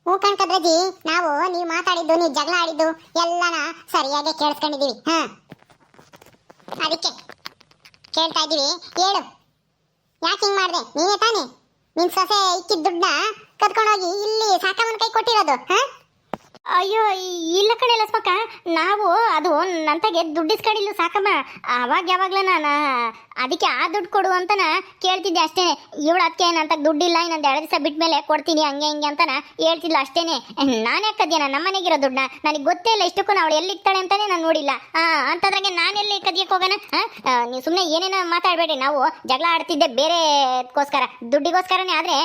ಹೂ ಕಣ್ಕದ್ರಜ್ಜಿ, ನೀವು ಮಾತಾಡಿದ್ದು, ನೀವು ಜಗಳ ಆಡಿದ್ದು ಎಲ್ಲಾನ ಸರಿಯಾಗಿ ಕೇಳಿಸ್ಕೊಂಡಿದೀವಿ. ಅದಕ್ಕೆ ಕೇಳ್ತಾ ಇದೀವಿ. ಹೇಳು, ಯಾಕೆ ಹಿಂಗ್ ಮಾಡ್ದೆ? ನೀನೇ ತಾನೇ ನಿನ್ ಸೊಸೆ ಇಕ್ಕಿದ ದುಡ್ಡನ್ನ ಕದ್ಕೊಂಡೋಗಿ ಇಲ್ಲಿ ಸಾಕಮ್ಮನ ಕೈ ಕೊಟ್ಟಿರೋದು? ಅಯ್ಯೋ ಇಲ್ಲ ಕಣೆ ಲಕ್ಷ್ಮಕ್ಕ, ನಾವು ಅದು ನಂತಾಗೆ ದುಡ್ಡು ಇಸ್ಕೊಂಡಿಲ್ಲ ಸಾಕಮ್ಮ. ಅವಾಗ ಯಾವಾಗ್ಲ ನಾನು ಅದಕ್ಕೆ ಆ ದುಡ್ಡು ಕೊಡು ಅಂತನ ಕೇಳ್ತಿದ್ದೆ ಅಷ್ಟೇ. ಇವಳು ಅದಕ್ಕೆ ನಂತಾಗ ದುಡ್ಡಿಲ್ಲ, ಇನ್ನೊಂದು 2 ದಿವಸ ಬಿಟ್ಟ ಮೇಲೆ ಕೊಡ್ತೀನಿ ಹಂಗೆ ಹಿಂಗೆ ಅಂತಾನ ಹೇಳ್ತಿದ್ಲು ಅಷ್ಟೇನೆ. ನಾನೇ ಕದ್ಯನ? ನಮ್ಮ ಮನೆಗಿರೋ ದುಡ್ಡನ್ನ ನನಗೆ ಗೊತ್ತೇ ಇಲ್ಲ. ಇಷ್ಟಕ್ಕೂ ಅವಳು ಎಲ್ಲಿರ್ತಾಳೆ ಅಂತಾನೆ ನಾನು ನೋಡಿಲ್ಲ. ಅಂತದ್ರಾಗೆ ನಾನೆಲ್ಲಿ ಕದಿಯಕ್ಕೆ ಹೋಗೋಣ? ನೀವು ಸುಮ್ಮನೆ ಏನೇನೋ ಮಾತಾಡಬೇಡಿ. ನಾವು ಜಗಳ ಆಡ್ತಿದ್ದೆ ಬೇರೆಗೋಸ್ಕರ, ದುಡ್ಡಿಗೋಸ್ಕರನೇ. ಆದರೆ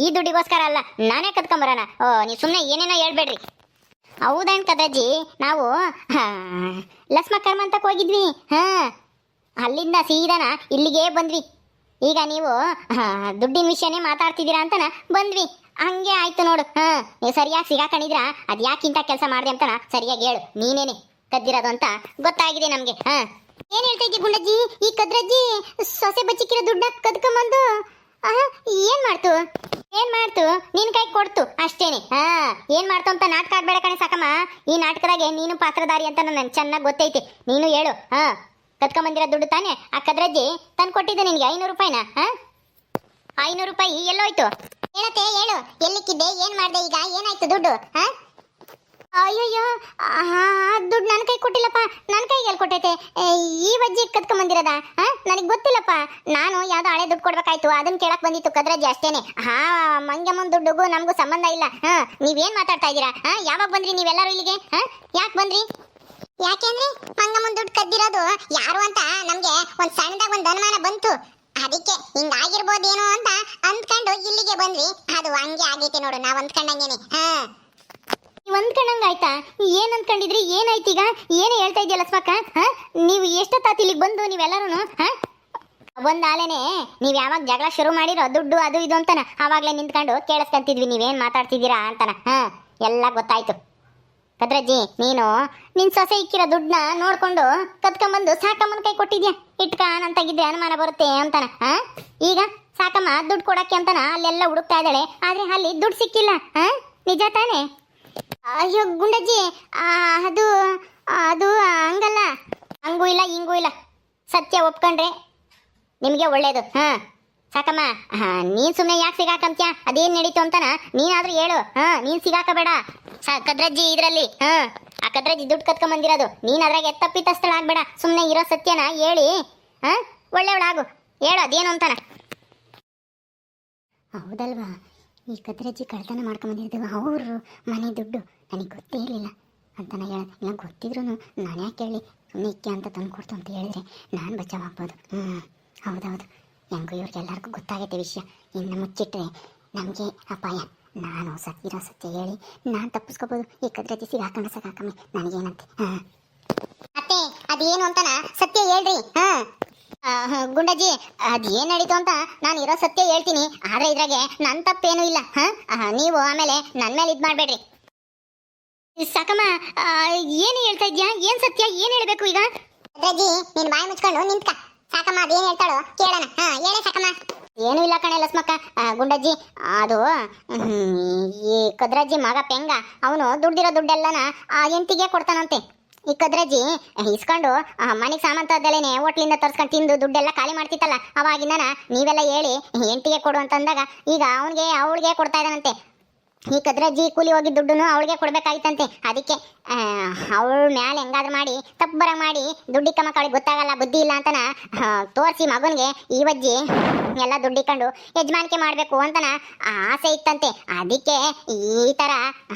ಈ ದುಡ್ಡಿಗೋಸ್ಕರ ಅಲ್ಲ, ನಾನೇ ಕದ್ಕೊಂಬರೋಣ. ನೀವು ಸುಮ್ಮನೆ ಏನೇನೋ ಹೇಳ್ಬೇಡ್ರಿ. ಹೌದಣ್ಣ ಕದಜ್ಜಿ, ನಾವು ಲಕ್ಷ್ಮ ಕರ್ಮಂತಕ್ಕೆ ಹೋಗಿದ್ವಿ. ಅಲ್ಲಿಂದ ಸೀದಾನ ಇಲ್ಲಿಗೆ ಬಂದ್ವಿ. ಈಗ ನೀವು ದುಡ್ಡಿನ ವಿಷಯನೇ ಮಾತಾಡ್ತಿದ್ದೀರಾ ಅಂತನ ಬಂದ್ವಿ. ಹಂಗೆ ಆಯ್ತು ನೋಡು. ನೀವು ಸರಿಯಾಗಿ ಸಿಗಾಕೊಂಡಿದ್ರ ಅದು ಯಾಕಿಂತ ಕೆಲಸ ಮಾಡಿದೆ ಅಂತನ ಸರಿಯಾಗಿ ಹೇಳು. ನೀನೇನೆ ಕದ್ದಿರೋದು ಅಂತ ಗೊತ್ತಾಗಿದೆ ನಮಗೆ. ಏನ್ ಹೇಳ್ತಾ ಇದ್ದಿ ಗುಂಡಜ್ಜಿ? ಈ ಕದ್ರಜ್ಜಿ ಸೊಸೆ ಬಚ್ಚಿಕ್ಕಿರೋ ದುಡ್ಡ ಕದ್ಕೊಂಬಂದು ಏನ್ ಮಾಡ್ತು ನಿನ್ ಕೈ ಕೊಡ್ತು ಅಷ್ಟೇನೆ. ಏನ್ ಮಾಡ್ತು ಅಂತ ನಾಟಕ ಆಡ್ಬೇಡ ಕಣೆ ಸಾಕಮ್ಮ. ಈ ನಾಟಕದಾಗೆ ನೀನು ಪಾತ್ರಧಾರಿ ಅಂತ ನನ್ಗೆ ಚೆನ್ನಾಗಿ ಗೊತ್ತೈತಿ. ನೀನು ಹೇಳು. ಕದ್ಕೊಂಬಂದಿರೋ ದುಡ್ಡು ತಾನೆ ಆ ಕದ್ರಜ್ಜಿ ತಂದು ಕೊಟ್ಟಿದ್ದೆ ನಿನ್ಗೆ 500 ರೂಪಾಯಿನ. 500 ರೂಪಾಯಿ ಎಲ್ಲೋಯ್ತು? ಹೇಳತ್ತೆ, ಹೇಳು, ಎಲ್ಲಿಕ್ಕಿದ್ದೆ, ಏನ್ ಮಾಡ್ದೆ, ಈಗ ಏನಾಯ್ತು ದುಡ್ಡು? ಅಯ್ಯಯ್ಯೋ, ದುಡ್ಡು ನನ್ನ ಕೈ ಕೊಟ್ಟಿಲ್ಲಪ್ಪ. ನನ್ನ ಕೈಗೆ ಎಲ್ಲಿ ಕೊಟ್ಟೈತೆ? ಈ ಬಜ್ಜಿ ಕದ್ಕೊಂಬಂದಿರೋದ? ನನಗೆ ಗೊತ್ತಿಲ್ಲಪ್ಪ. ನಾನು ಯಾವ್ದೋ ಹಳೆ ದುಡ್ಡು ಕೊಡ್ಬೇಕಾಯ್ತು, ಅದನ್ನ ಕೇಳಕ್ ಬಂದಿತ್ತು ಕದ್ರಜ್ಜಿ ಅಷ್ಟೇನೆ. ಮಂಗಮ್ಮನ ದುಡ್ಡುಗೂ ನಮಗೂ ಸಂಬಂಧ ಇಲ್ಲ. ನೀವೇನ್ ಮಾತಾಡ್ತಾ ಇದ್ದೀರಾ? ಯಾವಾಗ ಬಂದ್ರಿ ನೀವೆಲ್ಲರೂ ಇಲ್ಲಿಗೆ? ಯಾಕೆ ಬಂದ್ರಿ? ಯಾಕೆಂದ್ರೆ ಮಂಗಮ್ಮನ ದುಡ್ಡು ಕದ್ದಿರೋದು ಯಾರು ಅಂತ ನಮ್ಗೆ ಒಂದ್ ಸಣ್ಣದಾಗ ಒಂದ್ ಅನುಮಾನ ಬಂತು. ಅದಕ್ಕೆ ಹಿಂಗಾಗಿರ್ಬೋದೇನೋ ಅಂತ ಅಂದ್ಕೊಂಡು ಇಲ್ಲಿಗೆ ಬಂದ್ವಿ. ಅದು ಹಂಗೆ ಆಗೈತೆ ನೋಡು, ನಾವ್ ಅಂದ್ಕೊಂಡಂಗೇನೆ. ನೀವು ಅಂದ್ಕೊಂಡಂಗಾಯ್ತಾ? ಏನ್ ಅಂದ್ಕೊಂಡಿದ್ರಿ? ಏನಾಯ್ತು ಈಗ? ಏನೇ ಹೇಳ್ತಾ ಇದೆಯಲ್ಲ ಲಕ್ಷ್ಮಕ್ಕ? ನೀವು ಎಷ್ಟೊತ್ತಾತು ಇಲ್ಲಿಗೆ ಬಂದು ನೀವೆಲ್ಲರೂ? ಒಂದಾಲೇನೆ ನೀವು ಯಾವಾಗ ಜಗಳ ಶುರು ಮಾಡಿರೋ ದುಡ್ಡು ಅದು ಇದು ಅಂತನ ಆವಾಗಲೇ ನಿಂತ್ಕೊಂಡು ಕೇಳಿಸ್ಕೊಂತಿದ್ವಿ ನೀವೇನ್ ಮಾತಾಡ್ತಿದ್ದೀರಾ ಅಂತನ. ಎಲ್ಲ ಗೊತ್ತಾಯ್ತು ಕದ್ರಜ್ಜಿ. ನೀನು ನಿನ್ ಸೊಸೆ ಇಕ್ಕಿರೋ ದುಡ್ಡನ್ನ ನೋಡ್ಕೊಂಡು ಕದ್ಕೊಂಬಂದು ಸಾಕಮ್ಮನ ಕೈ ಕೊಟ್ಟಿದ್ಯಾ. ಇಟ್ಕಾನಂತಾಗಿದ್ರೆ ಅನುಮಾನ ಬರುತ್ತೆ ಅಂತನ. ಈಗ ಸಾಕಮ್ಮ ದುಡ್ಡು ಕೊಡಕ್ಕೆ ಅಂತನ ಅಲ್ಲೆಲ್ಲ ಹುಡುಕ್ತಾ ಇದ್ದಾಳೆ, ಆದ್ರೆ ಅಲ್ಲಿ ದುಡ್ಡು ಸಿಕ್ಕಿಲ್ಲ. ನಿಜ ತಾನೇ? ಅಯ್ಯೋ ಗುಂಡಜ್ಜಿ, ಅದು ಅದು ಹಂಗಲ್ಲ. ಹಂಗೂ ಇಲ್ಲ ಹಿಂಗೂ ಇಲ್ಲ. ಸತ್ಯ ಒಪ್ಕೊಂಡ್ರೆ ನಿಮಗೆ ಒಳ್ಳೇದು. ಸಾಕಮ್ಮ, ನೀನ್ ಸುಮ್ಮನೆ ಯಾಕೆ ಸಿಗಾಕಂತ್ಯ? ಅದೇನ್ ನಡೀತು ಅಂತನ ನೀನಾದ್ರೂ ಹೇಳು. ನೀನ್ ಸಿಗಾಕಬೇಡ ಕದ್ರಜ್ಜಿ ಇದ್ರಲ್ಲಿ. ಆ ಕದ್ರಜ್ಜಿ ದುಡ್ಡು ಕತ್ಕೊಂಬಂದಿರೋದು. ನೀನ್ ಅದ್ರಾಗ ತಪ್ಪಿತಸ್ಥಳ ಆಗ್ಬೇಡ. ಸುಮ್ಮನೆ ಇರೋ ಸತ್ಯನ ಹೇಳಿ ಒಳ್ಳೆಯವಳಾಗು. ಹೇಳು ಅದೇನು ಅಂತನ. ಹೌದಲ್ವಾ, ಈ ಕದ್ರಜ್ಜಿ ಕಳ್ತನ ಮಾಡ್ಕೊಂಬಂದಿದ್ದು ಅವರು ಮನೆ ದುಡ್ಡು ನನಗೆ ಗೊತ್ತೇ ಇರಲಿಲ್ಲ ಅಂತ ಹೇಳ. ನಂಗೆ ಗೊತ್ತಿದ್ರು ನಾನು ಯಾಕೆ ಹೇಳಿ, ಸುಮ್ಮನೆ ಇಕ್ಕೆ ಅಂತ ತಂದು ಕೊಡ್ತು ಅಂತ ಹೇಳಿದ್ರೆ ನಾನು ಬಚಾವಾಗ್ಬೋದು. ಹೌದೌದು, ಹೆಂಗೂ ಇವ್ರಿಗೆಲ್ಲರಿಗೂ ಗೊತ್ತಾಗೈತೆ ವಿಷಯ. ಇನ್ನು ಮುಚ್ಚಿಟ್ರೆ ನಮಗೆ ಅಪಾಯ. ನಾನು ಇರೋ ಸತ್ಯ ಹೇಳಿ ನಾನು ತಪ್ಪಿಸ್ಕೋಬೋದು. ಈ ಕದ್ರಜ್ಜಿ ಸಿಗಾಕೊಂಡ ಸಾಕಮ್ಮೆ ನನಗೇನಂತೆ. ಅತ್ತೆ, ಅದೇನು ಅಂತನ ಸತ್ಯ ಹೇಳ್ರಿ. ಗುಂಡಜ್ಜಿ, ಅದ್ ಏನ್ ನಡೀತು ಅಂತ ನಾನು ಇರೋ ಸತ್ಯ ಹೇಳ್ತೀನಿ. ಆದ್ರೆ ಇದ್ರಾಗೆ ನನ್ ತಪ್ಪೇನು ಇಲ್ಲ. ನೀವು ಆಮೇಲೆ ನನ್ ಮೇಲೆ ಇದ್ ಮಾಡ್ಬೇಡ್ರಿ. ಸಾಕಮ್ಮ, ಏನ್ ಹೇಳ್ತಾ ಇದ್ಯಾ? ಏನ್ ಸತ್ಯ? ಏನ್ ಹೇಳ್ಬೇಕು ಈಗ? ಕದ್ರಜ್ಜಿ, ನೀನ್ ಬಾಯಿ ಮುಚ್ಕೊಂಡು ನಿಂತ್ಕ. ಸಾಕಮ್ಮ ಅದೇನ್ ಹೇಳ್ತಾಳೋ ಕೇಳೋಣ. ಹೇಳಿ ಸಾಕಮ್ಮ. ಏನು ಇಲ್ಲ ಕಣೆ ಲಕ್ಷ್ಮಕ್ಕ. ಗುಂಡಜ್ಜಿ, ಅದು ಈ ಕದ್ರಜ್ಜಿ ಮಗ ಪೆಂಗ ಅವನು ದುಡ್ಡಿರೋ ದುಡ್ಡೆಲ್ಲನ ಆ ಹೆಂಡತಿಗೆ ಕೊಡ್ತಾನಂತೆ. ಈ ಕದ್ರಜ್ಜಿ ಇಸ್ಕೊಂಡು ಮನೆಗೆ ಸಾಮಾನ್ತದ್ದಲೇನೆ ಹೋಟ್ಲಿಂದ ತರ್ಸ್ಕೊಂಡು ತಿಂದು ದುಡ್ಡೆಲ್ಲ ಖಾಲಿ ಮಾಡ್ತಿತ್ತಲ್ಲ, ಅವಾಗಿಂದನ ನೀವೆಲ್ಲ ಹೇಳಿ ಹೆಂಡತಿಗೆ ಕೊಡು ಅಂತಂದಾಗ ಈಗ ಅವಳಿಗೆ ಕೊಡ್ತಾ ಇದ್ದಾನಂತೆ. ಈ ಕದ್ರಜ್ಜಿ ಕೂಲಿ ಹೋಗಿ ದುಡ್ಡು ಅವಳಿಗೆ ಕೊಡ್ಬೇಕಾಗಿತ್ತಂತೆ. ಅದಕ್ಕೆ ಅವಳ ಮ್ಯಾಲೆ ಹೆಂಗಾದ್ರೂ ಮಾಡಿ ತಪ್ಪು ಬರ ಮಾಡಿ ದುಡ್ಡಿಕ್ಕ ಮಕ್ಕಳಿಗೆ ಗೊತ್ತಾಗಲ್ಲ, ಬುದ್ಧಿ ಇಲ್ಲ ಅಂತನ ತೋರಿಸಿ ಮಗನಿಗೆ ಈ ವಜ್ಜಿ ಎಲ್ಲ ದುಡ್ಡಿಕೊಂಡು ಯಜಮಾನಿಕೆ ಮಾಡಬೇಕು ಅಂತನ ಆಸೆ ಇತ್ತಂತೆ. ಅದಕ್ಕೆ ಈ ಥರ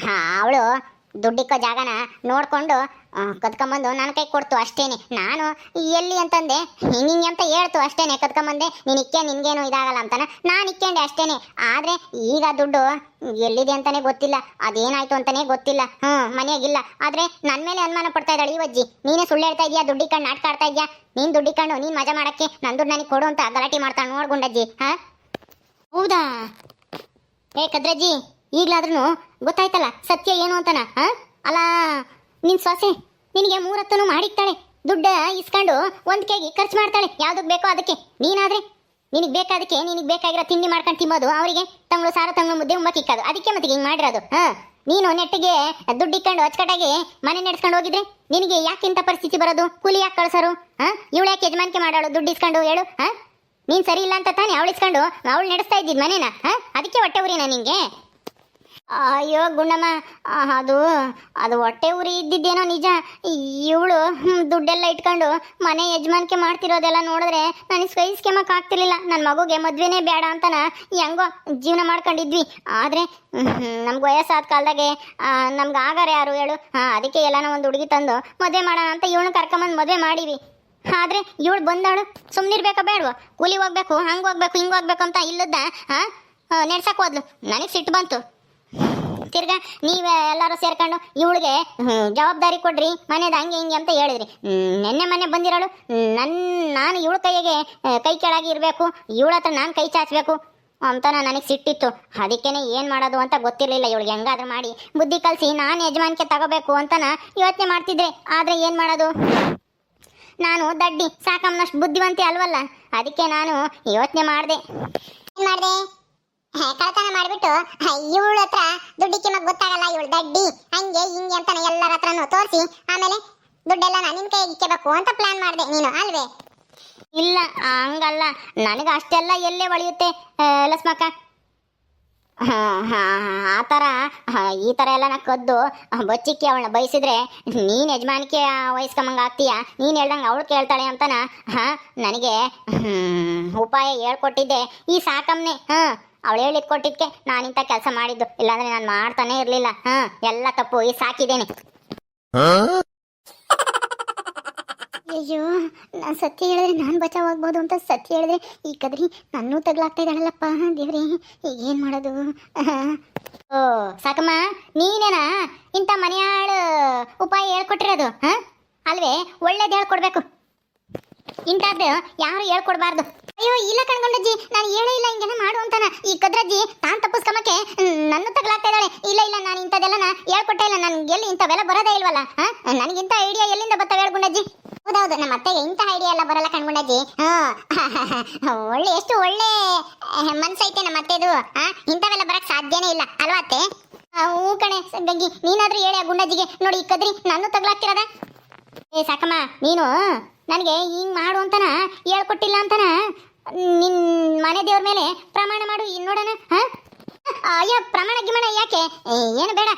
ಅವಳು ದುಡ್ಡಿಕ್ಕೋ ಜಾಗನ ನೋಡ್ಕೊಂಡು ಕದ್ಕೊಂಬಂದು ನನ್ನ ಕೈ ಕೊಡ್ತು ಅಷ್ಟೇನೆ. ನಾನು ಎಲ್ಲಿ ಅಂತಂದೆ, ಹಿಂಗೆ ಅಂತ ಹೇಳ್ತು ಅಷ್ಟೇನೆ. ಕದ್ಕೊಂಬಂದೆ, ನೀನು ಇಕ್ಕೆ ನಿನ್ಗೇನು ಇದಾಗಲ್ಲ ಅಂತಾನೆ ನಾನು ಇಕ್ಕೊಂಡೆ ಅಷ್ಟೇನೆ. ಆದರೆ ಈಗ ದುಡ್ಡು ಎಲ್ಲಿದೆ ಅಂತಾನೆ ಗೊತ್ತಿಲ್ಲ, ಅದೇನಾಯ್ತು ಅಂತಾನೆ ಗೊತ್ತಿಲ್ಲ. ಮನೆಯಾಗಿಲ್ಲ. ಆದರೆ ನನ್ನ ಮೇಲೆ ಅನುಮಾನ ಪಡ್ತಾ ಇದ್ದಾಳೆ ಈ ವಜ್ಜಿ. ನೀನೇ ಸುಳ್ಳು ಹೇಳ್ತಾ ಇದೆಯಾ, ದುಡ್ಡಿಕೊಂಡು ನಾಟಕ ಆಡ್ತಾ ಇದೆಯಾ. ನೀನು ದುಡ್ಡಿಕೊಂಡು ನೀನು ಮಜಾ ಮಾಡೋಕ್ಕೆ ನನ್ನ ದುಡ್ಡು ನನಗೆ ಕೊಡು ಅಂತ ಗಲಾಟೆ ಮಾಡ್ತಾಳೆ ನೋಡ್ಗುಂಡಜ್ಜಿ. ಹೌದಾ? ಕದ್ರಜ್ಜಿ, ಈಗಲಾದ್ರೂ ಗೊತ್ತಾಯ್ತಲ್ಲ ಸತ್ಯ ಏನು ಅಂತನ. ಅಲ್ಲ, ನಿನ್ ಸೊಸೆ ನಿನಗೆ 3 ಹೊತ್ತೂ ಮಾಡಿರ್ತಾಳೆ, ದುಡ್ಡು ಇಸ್ಕೊಂಡು 1 ಕೆಜಿ ಖರ್ಚು ಮಾಡ್ತಾಳೆ ಯಾವುದಕ್ಕೆ ಬೇಕೋ ಅದಕ್ಕೆ. ನೀನಾದ್ರೆ ನಿನಗೆ ಬೇಕಾದಕ್ಕೆ ನಿನಗೆ ಬೇಕಾಗಿರೋ ತಿಂಡಿ ಮಾಡ್ಕೊಂಡು ತಿನ್ನೋದು, ಅವರಿಗೆ ತಂಗಳು ಸಾರು ತಂಗಳು ಮುದ್ದೆ ಉಂಬಕ್ಕಿಕ್ಕೋದು. ಅದಕ್ಕೆ ಮತ್ತೆ ಹಿಂಗೆ ಮಾಡಿರೋದು. ನೀನು ನೆಟ್ಟಿಗೆ ದುಡ್ಡು ಇಕ್ಕೊಂಡು ಅಚ್ಚಕಟ್ಟಾಗಿ ಮನೆ ನಡೆಸ್ಕೊಂಡು ಹೋಗಿದ್ರೆ ನಿನಗೆ ಯಾಕೆ ಇಂಥ ಪರಿಸ್ಥಿತಿ ಬರೋದು? ಕೂಲಿ ಯಾಕೆ ಕಳ್ಸರು? ಇವಳು ಯಾಕೆ ಯಜಮಾನಿಕೆ ಮಾಡಾಳು ದುಡ್ಡು ಇಸ್ಕೊಂಡು ಹೇಳು? ನೀನು ಸರಿ ಇಲ್ಲ ಅಂತ ತಾನೇ ಅವಳು ಇಸ್ಕೊಂಡು ಅವಳು ನಡೆಸ್ತಾ ಇದ್ದಿದ್ದು ಮನೇನ? ಅದಕ್ಕೆ ಹೊಟ್ಟೆ ಉರಿನಾ ನಿಂಗೆ? ಅಯ್ಯೋ ಗುಂಡಮ್ಮ, ಅದು ಅದು ಹೊಟ್ಟೆ ಉರಿ ಇದ್ದಿದ್ದೇನೋ ನಿಜ. ಇವಳು ದುಡ್ಡೆಲ್ಲ ಇಟ್ಕೊಂಡು ಮನೆ ಯಜಮಾನಿಕೆ ಮಾಡ್ತಿರೋದೆಲ್ಲ ನೋಡಿದ್ರೆ ನನಗೆ ಸಹಿಸ್ಕೆಮಕ್ಕೆ ಆಗ್ತಿರ್ಲಿಲ್ಲ. ನನ್ನ ಮಗುಗೆ ಮದುವೆನೇ ಬೇಡ ಅಂತನ ಹೆಂಗೋ ಜೀವನ ಮಾಡ್ಕೊಂಡಿದ್ವಿ. ಆದರೆ ನಮ್ಗೆ ವಯಸ್ಸಾದ ಕಾಲದಾಗೆ ನಮ್ಗೆ ಆಗಾರೆ ಯಾರು ಹೇಳು? ಅದಕ್ಕೆ ಎಲ್ಲನೋ ಒಂದು ಹುಡುಗಿ ತಂದು ಮದುವೆ ಮಾಡೋಣ ಅಂತ ಇವಳನ್ನ ಕರ್ಕೊಂಬಂದು ಮದುವೆ ಮಾಡೀವಿ. ಆದರೆ ಇವಳು ಬಂದವಳು ಸುಮ್ಮನಿರ್ಬೇಕಾ ಬೇಡವೋ? ಕೂಲಿ ಹೋಗ್ಬೇಕು, ಹಂಗೆ ಹೋಗ್ಬೇಕು, ಹಿಂಗೆ ಹೋಗ್ಬೇಕು ಅಂತ ಇಲ್ಲದ ನೆಡ್ಸಕ್ಕೆ ಹೋದ್ಲು. ನನಗೆ ಸಿಟ್ಟು ಬಂತು. ತಿರ್ಗಾ ನೀವೇ ಎಲ್ಲರೂ ಸೇರ್ಕೊಂಡು ಇವಳಿಗೆ ಜವಾಬ್ದಾರಿ ಕೊಡ್ರಿ ಮನೆದು ಹಂಗೆ ಹಿಂಗೆ ಅಂತ ಹೇಳಿದ್ರಿ. ನೆನ್ನೆ ಬಂದಿರೋಳು ನಾನು ಇವಳ ಕೈಗೆ ಕೈ ಕೆಳಗೆ ಇರಬೇಕು, ಇವಳ ಹತ್ರ ನಾನು ಕೈ ಚಾಚಬೇಕು ಅಂತ ನನಗೆ ಸಿಟ್ಟಿತ್ತು. ಅದಕ್ಕೇನೆ ಏನು ಮಾಡೋದು ಅಂತ ಗೊತ್ತಿರಲಿಲ್ಲ. ಇವಳಿಗೆ ಹೆಂಗಾದ್ರೂ ಮಾಡಿ ಬುದ್ಧಿ ಕಲಿಸಿ ನಾನು ಯಜಮಾನಿಕೆ ತಗೋಬೇಕು ಅಂತನ ಯೋಚನೆ ಮಾಡ್ತಿದ್ದೆ. ಆದರೆ ಏನು ಮಾಡೋದು, ನಾನು ದಡ್ಡಿ ಸಾಕಮ್ಮನಷ್ಟು ಬುದ್ಧಿವಂತಿ ಅಲ್ವಲ್ಲ. ಅದಕ್ಕೆ ನಾನು ಯೋಚನೆ ಮಾಡಿದೆ. ಏನು ಮಾಡಿದೆ? ಕಳ್ತನ ಮಾಡಿಬಿಟ್ಟು ಇವಳ ಹತ್ರ ದುಡ್ಡಿಕ್ಕೆ ಮಗ ಗೊತ್ತಾಗಲ್ಲ, ಇವಳು ದಡ್ಡಿ ಹಂಗೆ ಹಿಂಗೆ ಅಂತ ಎಲ್ಲರ ಹತ್ರನೂ ತೋರಿಸಿ ಆಮೇಲೆ ದುಡ್ಡೆಲ್ಲ ನಿನ್ನ ಕೈಗೆ ಇಕ್ಕಬೇಕು ಅಂತ ಪ್ಲಾನ್ ಮಾಡಿದೆ ನೀನು ಅಲ್ವೇ? ಇಲ್ಲ ಹಂಗಲ್ಲ, ನನಗೆ ಅಷ್ಟೆಲ್ಲ ಎಲ್ಲೇ ಒಳೆಯುತ್ತೆ ಲಸ್ಮಕ್ಕ. ಆ ಥರ ಈ ಥರ ಎಲ್ಲ ನಾ ಕದ್ದು ಬಚ್ಚಿಕ್ಕಿ ಅವಳನ್ನ ಬಯಸಿದ್ರೆ ನೀನು ಯಜಮಾನಿಕೆ ವಹಿಸ್ಕೊಂಬಂಗೆ ಆಗ್ತೀಯ. ನೀನು ಹೇಳ್ದಂಗೆ ಅವಳು ಕೇಳ್ತಾಳೆ ಅಂತನ ನನಗೆ ಉಪಾಯ ಹೇಳ್ಕೊಟ್ಟಿದ್ದೆ ಈ ಸಾಕಮ್ಮನೆ. ಅವಳು ಹೇಳಿದ್ ಕೊಟ್ಟಿದ್ಕೆ ನಾನಿಂಥ ಕೆಲಸ ಮಾಡಿದ್ದು, ಇಲ್ಲಾಂದ್ರೆ ನಾನು ಮಾಡ್ತಾನೆ ಇರಲಿಲ್ಲ. ಎಲ್ಲ ತಪ್ಪು ಈ ಸಾಕಿದ್ದೇನೆ. ಅಯ್ಯೋ, ನಾನು ಸತ್ಯ ಹೇಳಿದ್ರೆ ನಾನು ಬಚಾವಾಗ್ಬೋದು ಅಂತ ಸತ್ಯ ಹೇಳಿದ್ರೆ ಈ ಕದ್ರಿ ನನ್ನೂ ತಗ್ಲಾಗ್ತಾ ಇದ್ದಾಳಲ್ಲಪ್ಪ ದೇವ್ರಿ, ಈಗೇನು ಮಾಡೋದು? ಓ ಸಾಕಮ್ಮ, ನೀನೇನಾ ಇಂಥ ಮನೆಯಾಳು ಉಪಾಯ ಹೇಳ್ಕೊಟ್ಟಿರೋದು? ಅಲ್ವೇ, ಒಳ್ಳೇದು ಹೇಳ್ಕೊಡ್ಬೇಕು, ಇಂಥದ್ದು ಯಾರು ಹೇಳ್ಕೊಡ್ಬಾರ್ದು. ಅಯ್ಯೋ ಇಲ್ಲ ಕಣ್ಗೊಂಡಜ್ಜಿ, ನಾನು ಹೇಳೇ ಇಲ್ಲ ಹಿಂಗೆಲ್ಲ ಮಾಡು ಅಂತಾನ. ಈ ಕದ್ರಜ್ಜಿ ತಾನು ತಪ್ಪಿಸ್ಕೊಂಬಕ್ಕೆ ನನ್ನ ತಗ್ಲಾಗ್ತಾ ಇದ್ದಾಳೆ. ಇಲ್ಲ ಇಲ್ಲ, ನಾನು ಇಂಥದ್ದೆಲ್ಲ ಕೊಟ್ಟೇ ಇಲ್ಲ. ನನ್ಗೆ ಎಲ್ಲಿ ಇಂಥವೆಲ್ಲ ಬರೋದೇ ಇಲ್ವಲ್ಲ. ನನಗಿಂತ ಐಡಿಯಾ ಎಲ್ಲಿಂದ ಬರ್ತಾವೆ ಹೇಳ್ಕೊಂಡಜ್ಜಿ? ಹೌದೌದು, ನಮ್ಮ ಅತ್ತೆಗೆ ಇಂಥ ಐಡಿಯಾ ಎಲ್ಲ ಬರಲ್ಲ ಕಣ್ಗೊಂಡಜ್ಜಿ. ಒಳ್ಳೆ ಎಷ್ಟು ಒಳ್ಳೆ ಮನ್ಸೈತೆ ನಮ್ಮ ಅತ್ತೆದು. ಇಂಥವೆಲ್ಲ ಬರಕ್ ಸಾಧ್ಯನೇ ಇಲ್ಲ ಅಲ್ವಾ ಅತ್ತೆ? ಹೂ ಕಣೆ ಗಂಗಿ, ನೀನಾದ್ರೂ ಹೇಳಿ ಆ ಗುಂಡಜ್ಜಿಗೆ. ನೋಡಿ ಈ ಕದ್ರಿ ನಾನು ತಗ್ಲಾಗ್ತಿರೋದ. ಏ ಸಾಕಮ್ಮ, ನೀನು ನನಗೆ ಹಿಂಗೆ ಮಾಡು ಅಂತನ ಹೇಳ್ಕೊಟ್ಟಿಲ್ಲ ಅಂತನ ನಿನ್ನ ಮನೆ ದೇವ್ರ ಮೇಲೆ ಪ್ರಮಾಣ ಮಾಡು ನೋಡೋಣ. ಅಯ್ಯೋ, ಪ್ರಮಾಣ ಗಿಮಾಣ ಯಾಕೆ? ಏನು ಬೇಡ,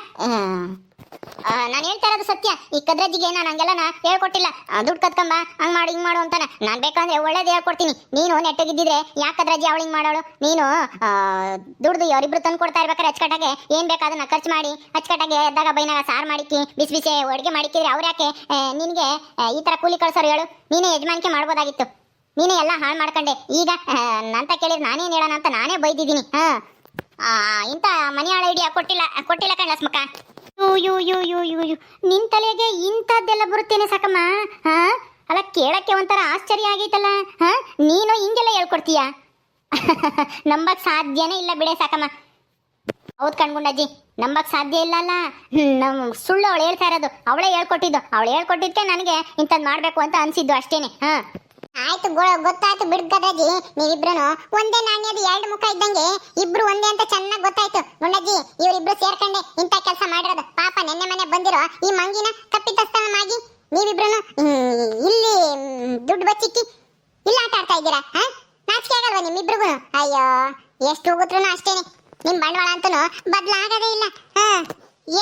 ನಾನು ಹೇಳ್ತಾ ಇರೋದು ಸತ್ಯ. ಈ ಕದ್ರಜ್ಜಿಗೆ ನಾನು ಹಂಗೆಲ್ಲ ಹೇಳ್ಕೊಟ್ಟಿಲ್ಲ. ದುಡ್ಡು ಕತ್ಕೊಂಬ ಹಂಗೆ ಮಾಡು ಹಿಂಗೆ ಮಾಡು ಅಂತಾನೆ. ನಾನು ಬೇಕಂದ್ರೆ ಒಳ್ಳೇದು ಹೇಳ್ಕೊಡ್ತೀನಿ. ನೀನು ನೆಟ್ಟಗಿದ್ದಿದ್ರೆ ಯಾಕೆ ಕದ್ರಜ್ಜಿ ಅವಳು ಹಿಂಗೆ ಮಾಡೋಳು? ನೀನು ದುಡ್ದು ಅವರಿಬ್ರು ತಂದು ಕೊಡ್ತಾ ಇರ್ಬೇಕಾದ್ರೆ ಅಚ್ಚಕಟ್ಟಾಗೆ ಏನು ಬೇಕಾದನ್ನ ಖರ್ಚು ಮಾಡಿ ಅಚ್ಚಕಟ್ಟಾಗೆ ಎದ್ದಾಗ ಬೈನಾಗ ಸಾರು ಮಾಡಿಕ್ಕಿ ಬಿಸಿ ಬಿಸಿ ಅಡುಗೆ ಮಾಡಿಕ್ಕಿದ್ರೆ ಅವ್ರು ಯಾಕೆ ನಿನಗೆ ಈ ಥರ ಕೂಲಿ ಕಳ್ಸೋರು ಹೇಳು? ನೀನೇ ಯಜಮಾನಿಕೆ ಮಾಡ್ಬೋದಾಗಿತ್ತು. ನೀನೇ ಎಲ್ಲ ಹಾಳು ಮಾಡ್ಕೊಂಡೆ. ಈಗ ನಂತ ಕೇಳಿದ್ರೆ ನಾನೇನು ಹೇಳೋಣ ಅಂತ ನಾನೇ ಬೈದಿದ್ದೀನಿ. ಇಂಥ ಮನೆಯಾಳ ಐಡಿಯಾ ಕೊಟ್ಟಿಲ್ಲ ಕಣ್ಲಸ್ಮಕ್ಕ. You you you you you ನಿನ್ನ ತಲೆಗೆ ಇಂಥದ್ದೆಲ್ಲ ಬರುತ್ತೇನೆ ಸಾಕಮ್ಮ. ಅಲ್ಲ, ಕೇಳಕ್ಕೆ ಒಂಥರ ಆಶ್ಚರ್ಯ ಆಗೈತಲ್ಲ. ನೀನು ಹಿಂಗೆಲ್ಲ ಹೇಳ್ಕೊಡ್ತೀಯ? ನಂಬಕ್ ಸಾಧ್ಯನೇ ಇಲ್ಲ ಬಿಡೆ ಸಾಕಮ್ಮ. ಹೌದು ಕಣ್ಗುಂಡಜ್ಜಿ, ನಂಬಕ್ ಸಾಧ್ಯ ಇಲ್ಲ ಅಲ್ಲ. ನಮ್ಮ ಸುಳ್ಳು ಅವಳು ಹೇಳ್ತಾ ಇರೋದು. ಅವಳೇ ಹೇಳ್ಕೊಟ್ಟಿದ್ಕೆ ನನಗೆ ಇಂಥದ್ದು ಮಾಡಬೇಕು ಅಂತ ಅನಿಸಿದ್ದು ಅಷ್ಟೇನೆ. ಆಯ್ತು, ಗೊತ್ತಾಯ್ತು ಬಿಡ್ ಕದ್ರಜ್ಜಿ. ನೀವಿಬ್ರು ಒಂದೇ ನಾಣ್ಯದ ಎರಡು ಮುಖ ಇದ್ದಂಗೆ ಇಬ್ರು ಒಂದೇ ಅಂತ ಚೆನ್ನಾಗಿ ಗೊತ್ತಾಯ್ತು ಗುಂಡಜ್ಜಿ. ಇವರಿಬ್ರು ಸೇರ್ಕೊಂಡೆ ಇಂಥ ಕೆಲಸ ಮಾಡಿರೋದು. ಪಾಪ ನೆನ್ನೆ ಮನೆ ಬಂದಿರೋ ಈ ಮಂಗಿನ ಕಪ್ಪಿತಸ್ಥಾನವಾಗಿ ನೀವಿಬ್ರು ಇಲ್ಲಿ ದುಡ್ಡು ಬಚ್ಚಿಕ್ಕಿ ಇಲ್ಲ ಆಟ ಆಡ್ತಾ ಇದ್ದೀರಾ? ನಾಚಿಕೆ ಆಗಲ್ವಾ ನಿಮ್ಮಿಬ್ರಿಗೂ? ಅಯ್ಯೋ, ಎಷ್ಟು ಹೋಗುತ್ತೂ ಅಷ್ಟೇನೆ, ನಿಮ್ ಬಂಡವಾಳ ಅಂತೂ ಬದಲಾಗದೇ ಇಲ್ಲ.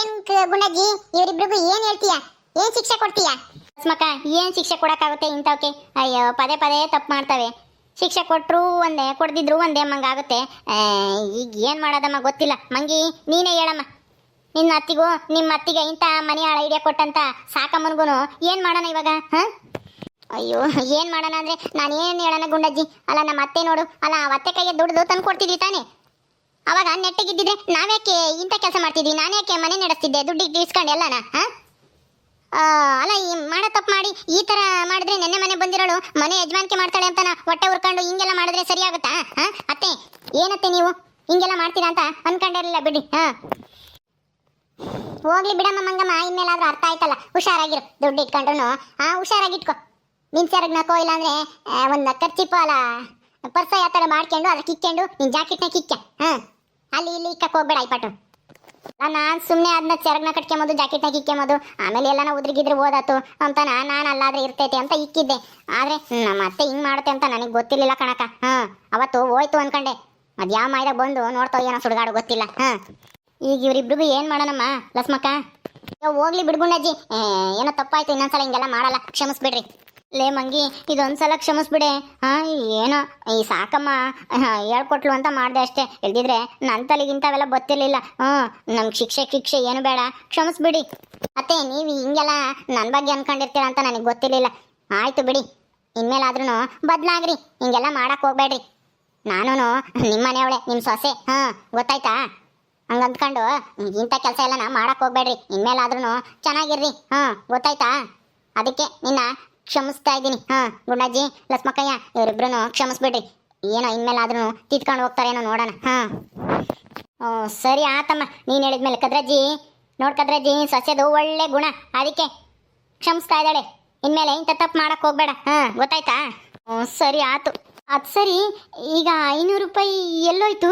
ಏನ್ ಗುಂಡಜ್ಜಿ, ಇವರಿಬ್ರಿಗೂ ಏನ್ ಹೇಳ್ತೀಯಾ? ಏನ್ ಶಿಕ್ಷೆ ಕೊಡ್ತೀಯಾ? ಸ್ಮಕ, ಏನು ಶಿಕ್ಷೆ ಕೊಡೋಕ್ಕಾಗುತ್ತೆ ಇಂಥವಕ್ಕೆ? ಅಯ್ಯೋ, ಪದೇ ತಪ್ಪು ಮಾಡ್ತವೆ. ಶಿಕ್ಷೆ ಕೊಟ್ಟರು ಒಂದೇ, ಕೊಡ್ದಿದ್ರು ಒಂದೇ ಮಂಗಾಗುತ್ತೆ. ಈಗ ಏನು ಮಾಡೋದಮ್ಮ ಗೊತ್ತಿಲ್ಲ. ಮಂಗಿ, ನೀನೇ ಹೇಳಮ್ಮ. ನಿನ್ನ ಅತ್ತಿಗೂ ನಿಮ್ಮ ಅತ್ತಿಗೆ ಇಂಥ ಮನೆಯಾಳ ಐಡಿಯಾ ಕೊಟ್ಟಂತ ಸಾಕಮ್ಮನಿಗೂ ಏನು ಮಾಡೋಣ ಇವಾಗ? ಅಯ್ಯೋ, ಏನು ಮಾಡೋಣ ಅಂದರೆ ನಾನು ಏನು ಹೇಳೋಣ ಗುಂಡಜ್ಜಿ? ಅಲ್ಲ, ನಮ್ಮ ಅತ್ತೆ ನೋಡು, ಅಲ್ಲ ಅತ್ತೆ ಕೈಗೆ ದುಡ್ದು ತಂದು ಕೊಡ್ತಿದ್ವಿ ತಾನೇ. ಅವಾಗ ನೆಟ್ಟಿಗಿದ್ದಿದ್ರೆ ನಾವ್ಯಾಕೆ ಇಂಥ ಕೆಲಸ ಮಾಡ್ತಿದ್ವಿ? ನಾನ್ಯಾಕೆ ಮನೆ ನಡೆಸ್ತಿದ್ದೆ ದುಡ್ಡಿಗೆ ಇಸ್ಕೊಂಡು ಎಲ್ಲನ? ಅಲ್ಲ, ಈ ಮಾಡೋ ತಪ್ಪು ಮಾಡಿ ಈ ಥರ ಮಾಡಿದ್ರೆ ನೆನ್ನೆ ಮನೆ ಬಂದಿರೋಳು ಮನೆ ಯಜಮಾನಿಕೆ ಮಾಡ್ತಾಳೆ ಅಂತ ಹೊಟ್ಟೆ ಉರ್ಕೊಂಡು ಹಿಂಗೆಲ್ಲ ಮಾಡಿದ್ರೆ ಸರಿ ಆಗುತ್ತಾ? ಅತ್ತೆ, ಏನತ್ತೆ ನೀವು ಹಿಂಗೆಲ್ಲ ಮಾಡ್ತೀರಾ ಅಂತ ಅನ್ಕೊಂಡಿರಲಿಲ್ಲ ಬಿಡಿ. ಹೋಗ್ಲಿ ಬಿಡಮ್ಮ ಮಂಗಮ್ಮ, ಇನ್ಮೇಲಾದ್ರೂ ಅರ್ಥ ಆಯ್ತಲ್ಲ. ಹುಷಾರಾಗಿರು, ದುಡ್ಡು ಇಟ್ಕೊಂಡ್ರು ಹುಷಾರಾಗಿಟ್ಕೊ. ನಿನ್ಸರ್ಗ್ ನಕೋ, ಇಲ್ಲಾಂದ್ರೆ ಒಂದು ಖರ್ಚಿಪ್ಪ ಅಲ್ಲ ಪರ್ಸ ಯಾವ ಥರ ಮಾಡ್ಕೊಂಡು ಅದಕ್ಕೆ ಇಕ್ಕೊಂಡು ನಿನ್ನ ಜಾಕೆಟ್ನ ಕಿಕ್ಕ. ಅಲ್ಲಿ ಇಲ್ಲಿ ಇಕ್ಕಕ್ಕೆ ಹೋಗ್ಬೇಡ ಐಪಟ್ಟು. ನಾನು ಸುಮ್ಮನೆ ಅದನ್ನ ಚೆರಗ್ನ ಕಟ್ಕೊಂಬೋದು ಜಾಕೆಟ್ನಾಗ ಇಕ್ಕೊಂಬೋದು ಆಮೇಲೆ ಎಲ್ಲಾನ ಉದ್ರಿಗಿದ್ರೆ ಓದಾತು ಅಂತ ನಾನು ಅಲ್ಲಾದ್ರೆ ಇರ್ತೈತೆ ಅಂತ ಇಕ್ಕಿದ್ದೆ. ಆದ್ರೆ ನಮ್ಮ ಅತ್ತೆ ಹಿಂಗ್ ಮಾಡುತ್ತೆ ಅಂತ ನನಗೆ ಗೊತ್ತಿರ್ಲಿಲ್ಲ ಕಣಕ. ಅವತ್ತು ಹೋಯ್ತು ಅನ್ಕಂಡೆ. ಅದ್ ಯಾವ ಮಾಯ್ದಾಗ ಬಂದು ನೋಡ್ತಾವ ಏನೋ ಸುಡುಗಾಡು ಗೊತ್ತಿಲ್ಲ. ಈಗ ಇವ್ರಿಬ್ರಿಗೂ ಏನ್ ಮಾಡೋಣಮ್ಮ ಲಸ್ಮಕ್ಕ? ಹೋಗ್ಲಿ ಬಿಡ್ಗುಂಡಜ್ಜಿ, ಏನೋ ತಪ್ಪಾಯ್ತು, ಇನ್ನೊಂದ್ಸಲ ಹಿಂಗೆಲ್ಲ ಮಾಡಲ್ಲ, ಕ್ಷಮಿಸ್ಬಿಡ್ರಿ. ಲೇ ಮಂಗಿ, ಇದೊಂದ್ಸಲ ಕ್ಷಮಿಸ್ಬಿಡೆ. ಏನೋ ಈ ಸಾಕಮ್ಮ ಹೇಳ್ಕೊಟ್ಲು ಅಂತ ಮಾಡ್ದೆ ಅಷ್ಟೇ, ಇಲ್ದಿದ್ರೆ ನನ್ನ ತಲೆಗಿಂತವೆಲ್ಲ ಗೊತ್ತಿರ್ಲಿಲ್ಲ. ನಮ್ಗೆ ಶಿಕ್ಷೆ ಏನು ಬೇಡ, ಕ್ಷಮಿಸ್ಬಿಡಿ. ಅತ್ತೆ ನೀವು ಹಿಂಗೆಲ್ಲ ನನ್ನ ಬಗ್ಗೆ ಅನ್ಕೊಂಡಿರ್ತೀರ ಅಂತ ನನಗೆ ಗೊತ್ತಿರ್ಲಿಲ್ಲ. ಆಯ್ತು ಬಿಡಿ, ಇನ್ಮೇಲಾದ್ರೂ ಬದ್ಲಾಗ್ರಿ, ಹಿಂಗೆಲ್ಲ ಮಾಡಕ್ ಹೋಗ್ಬೇಡ್ರಿ. ನಾನು ನಿಮ್ಮನೆಯವಳೆ, ನಿಮ್ಮ ಸೊಸೆ, ಗೊತ್ತಾಯ್ತಾ? ಹಂಗ ಅಂದ್ಕೊಂಡು ಇಂಥ ಕೆಲಸ ಎಲ್ಲ ನಾ ಮಾಡಕ್ ಹೋಗ್ಬೇಡ್ರಿ. ಇನ್ಮೇಲಾದ್ರೂ ಚೆನ್ನಾಗಿರ್ರಿ, ಗೊತ್ತಾಯ್ತಾ? ಅದಕ್ಕೆ ನಿನ್ನ ಕ್ಷಮಿಸ್ತಾ ಇದ್ದೀನಿ. ಗುಂಡಜ್ಜಿ, ಲಸ್ಮಕ್ಕಯ್ಯ, ಇವರಿಬ್ರು ಕ್ಷಮಿಸ್ಬಿಡ್ರಿ. ಏನೋ ಇನ್ಮೇಲಾದ್ರೂ ತಿದ್ಕೊಂಡು ಹೋಗ್ತಾರೇನೋ ನೋಡೋಣ. ಸರಿ ಆತಮ್ಮ, ನೀನು ಹೇಳಿದ್ಮೇಲೆ ಕದ್ರಜ್ಜಿ ಕದ್ರಜ್ಜಿ ಸೊಸೆದು ಒಳ್ಳೆ ಗುಣ, ಅದಕ್ಕೆ ಕ್ಷಮಿಸ್ತಾ ಇದ್ದಾಳೆ. ಇನ್ಮೇಲೆ ಇಂಥ ತಪ್ಪು ಮಾಡಕ್ ಹೋಗ್ಬೇಡ, ಗೊತ್ತಾಯ್ತಾ? ಸರಿ ಆತು. ಅದು ಸರಿ, ಈಗ 500 ರೂಪಾಯಿ ಎಲ್ಲೋಯ್ತು?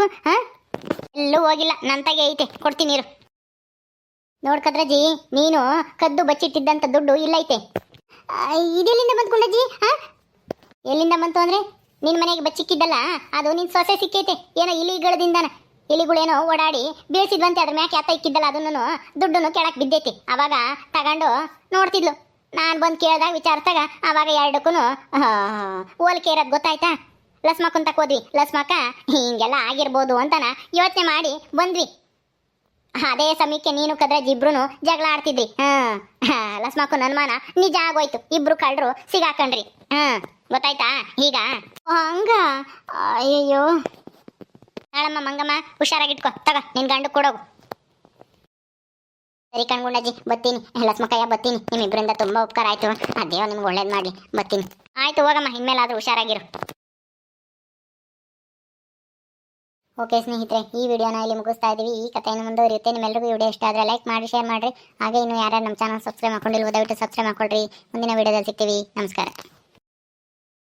ಎಲ್ಲೂ ಹೋಗಿಲ್ಲ, ನನ್ನ ತಾಗೆ ಐತೆ, ಕೊಡ್ತೀನಿ ಇರು. ನೋಡ್ಕದ್ರಜ್ಜಿ, ನೀನು ಕದ್ದು ಬಚ್ಚಿಟ್ಟಿದ್ದಂಥ ದುಡ್ಡು ಇಲ್ಲೈತೆ. ಇದೆಲ್ಲಿಂದ ಬಂತು ಗುಂಡಜ್ಜಿ? ಎಲ್ಲಿಂದ ಬಂತು ಅಂದ್ರೆ ನಿನ್ನ ಮನೆಗೆ ಬಚ್ಚಿಕ್ಕಿದ್ದಲ್ಲ, ಅದು ನಿನ್ನ ಸೊಸೆ ಸಿಕ್ಕೈತೆ. ಏನೋ ಇಲಿಗಳದಿಂದನ, ಇಲಿಗಳೇನೋ ಓಡಾಡಿ ಬೀಳ್ಸಿದ್ವಂತೆ, ಅದ್ರ ಮ್ಯಾಕೆ ಅತ್ತ ಇಕ್ಕಿದ್ದಲ್ಲ, ಅದನ್ನು ದುಡ್ಡನ್ನು ಕೆಳಕ್ಕೆ ಬಿದ್ದೈತಿ. ಅವಾಗ ತಗೊಂಡು ನೋಡ್ತಿದ್ಲು. ನಾನು ಬಂದು ಕೇಳಿದಾಗ ವಿಚಾರಿಸಿದಾಗ ಅವಾಗ ಎರಡಕ್ಕೂ ಹೋಲಿಕೆ ಇರೋದು ಗೊತ್ತಾಯ್ತಾ? ಲಸ್ಮಕ್ಕನ್ ತಕೋದ್ವಿ. ಲಸ್ಮಕ್ಕ ಹಿಂಗೆಲ್ಲ ಆಗಿರ್ಬೋದು ಅಂತನ ಯೋಚನೆ ಮಾಡಿ ಬಂದ್ವಿ. ಅದೇ ಸಮಯಕ್ಕೆ ನೀನು ಕದ್ರಜ್ಜಿ ಇಬ್ರು ಜಗಳ ಆಡ್ತಿದ್ರಿ. ಲಸ್ಮಕ್ಕನ ಅನುಮಾನ ನಿಜ ಆಗೋಯ್ತು, ಇಬ್ರು ಕಳ್ಳರು ಸಿಗಾಕಂಡ್ರಿ. ಗೊತ್ತಾಯ್ತಾ ಈಗ? ಹಂಗ? ಅಯ್ಯಯ್ಯೋ. ನಾಳಮ್ಮ ಮಂಗಮ್ಮ, ಹುಷಾರಾಗಿಟ್ಕೊ, ತಗ ನಿನ್ ಗಂಡು ಕೊಡೋಗು. ಸರಿ ಕಣ್ಗುಂಡಜ್ಜಿ, ಬತ್ತೀನಿ. ಲಸ್ಮಕ್ಕಯ್ಯ ಬತ್ತೀನಿ, ನಿಮ್ಮಿಬ್ಬರಿಂದ ತುಂಬಾ ಉಪಕಾರ ಆಯ್ತು. ಅದೇವ ನಿಮ್ಗೆ ಒಳ್ಳೇದು ಮಾಡ್ಲಿ, ಬತ್ತೀನಿ. ಆಯ್ತು ಹೋಗಮ್ಮ, ಇನ್ಮೇಲಾದ್ರೂ ಹುಷಾರಾಗಿರು. ಓಕೆ ಸ್ನೇಹಿತರೆ, ಈ ವಿಡಿಯೋನ ಇಲ್ಲಿ ಮುಗಿಸ್ತಾ ಇದ್ದೀವಿ. ಈ ಕಥೆಯನ್ನು ಮುಂದುವರಿಯುತ್ತೆ. ನಿಮ್ಮೆಲ್ಲರಿಗೂ ವಿಡಿಯೋ ಇಷ್ಟ ಆದರೆ ಲೈಕ್ ಮಾಡಿ, ಶೇರ್ ಮಾಡಿರಿ. ಹಾಗೆ ಇನ್ನು ಯಾರ್ಯಾರು ನಮ್ಮ ಚಾನಲ್ ಸಬ್ಸ್ಕ್ರೈಬ್ ಮಾಡ್ಕೊಂಡಿಲ್ವೋ ದಯವಿಟ್ಟು ಸಬ್ಸ್ಕ್ರೈಬ್ ಮಾಡ್ಕೊಳ್ರಿ. ಮುಂದಿನ ವಿಡಿಯೋದಲ್ಲಿ ಸಿಗ್ತೀವಿ. ನಮಸ್ಕಾರ.